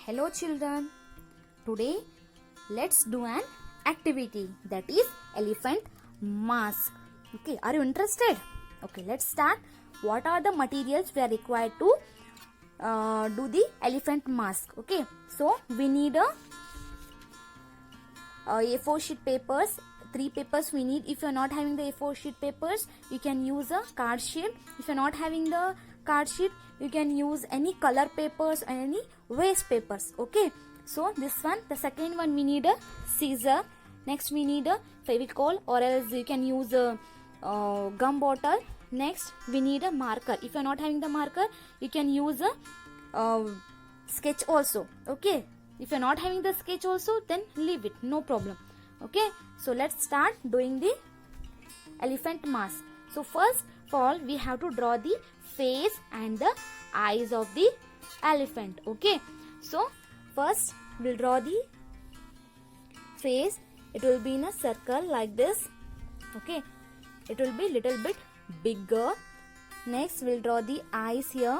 Hello children, today let's do an activity that is elephant mask. Okay, are you interested? Okay, let's start. What are the materials we are required to do the elephant mask? Okay, so we need a A4 sheet papers. 3 papers we need. If you are not having the A4 sheet papers, you can use a card sheet. If you are not having the card sheet, you can use any color papers and any waste papers. Okay, so this one, the second one, we need a scissor. Next we need a Fevicol, or else you can use a gum bottle. Next we need a marker. If you are not having the marker, you can use a sketch also. Okay, if you are not having the sketch also, then leave it, no problem. Okay, so let's start doing the elephant mask. So first of all, we have to draw the face and the eyes of the elephant. Okay, so first we'll draw the face. It will be in a circle like this. Okay, it will be little bit bigger. Next we'll draw the eyes here.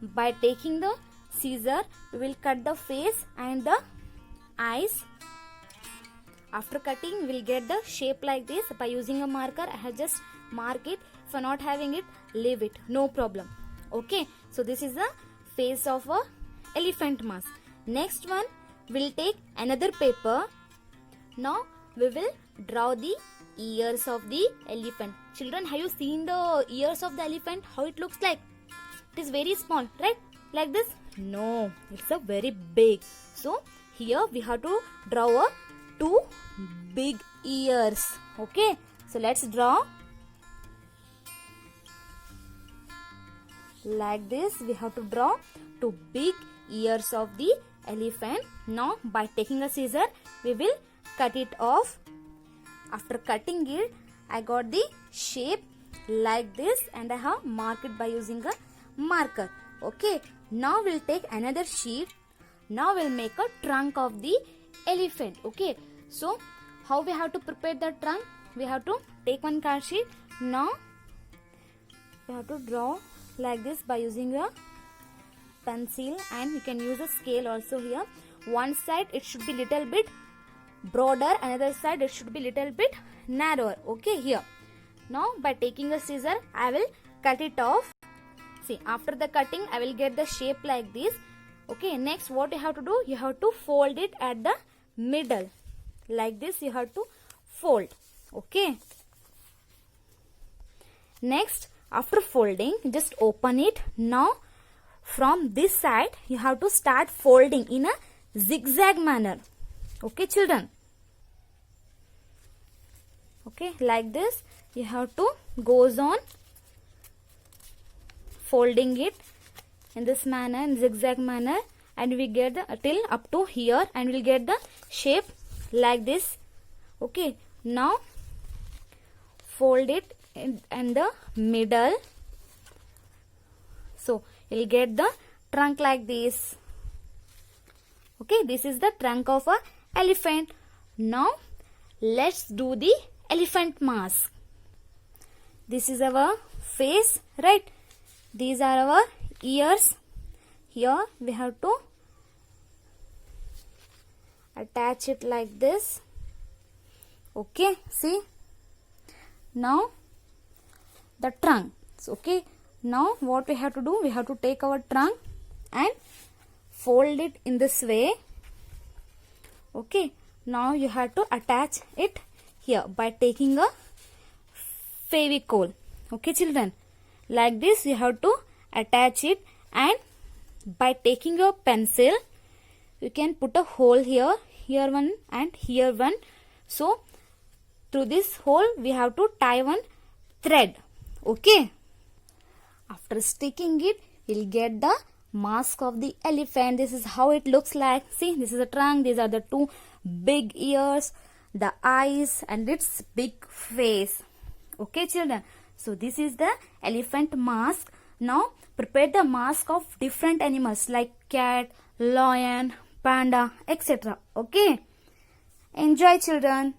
By taking the scissor, we will cut the face and the eyes. After cutting, we will get the shape like this. By using a marker, I have just marked it. If you are not having it, leave it, no problem. Okay, so this is the face of a elephant mask. Next one, we will take another paper. Now we will draw the ears of the elephant. Children, have you seen the ears of the elephant? How it looks like? It is very small, right? Like this? No, it's a very big. So here we have to draw two big ears. Okay, so let's draw like this. We have to draw two big ears of the elephant. Now by taking a scissor, we will cut it off. After cutting it, I got the shape like this, and I have marked it by using a marker. Okay, now we'll take another sheet. Now we'll make a trunk of the elephant. Okay, so how we have to prepare the trunk? We have to take one card sheet. Now we have to draw like this by using a pencil, and you can use a scale also here. One side it should be little bit broader, another side it should be little bit narrower. Okay, here. Now by taking a scissor, I will cut it off. See, after the cutting, I will get the shape like this. Okay, next what you have to do? You have to fold it at the middle. Like this, you have to fold. Okay. Next, after folding, just open it. Now, from this side, you have to start folding in a zigzag manner. Okay, children. Okay, like this, you have to goes on folding it in this manner, in zigzag manner, and we get the till up to here, and we'll get the shape like this. Okay, now fold it in the middle, so you'll get the trunk like this. Okay, this is the trunk of a elephant. Now let's do the elephant mask. This is our face, right? These are our ears. Here we have to attach it like this. Okay, see. Now the trunk. Okay, now what we have to do? We have to take our trunk and fold it in this way. Okay, now you have to attach it here by taking a Fevicol. Okay, children. Like this, you have to attach it, and by taking your pencil, you can put a hole here, here one and here one. So through this hole, we have to tie one thread. Okay. After sticking it, we'll get the mask of the elephant. This is how it looks like. See, this is the trunk. These are the two big ears, the eyes, and its big face. Okay, children. So this is the elephant mask. Now prepare the mask of different animals like cat, lion, panda, etc. Okay. Enjoy, children.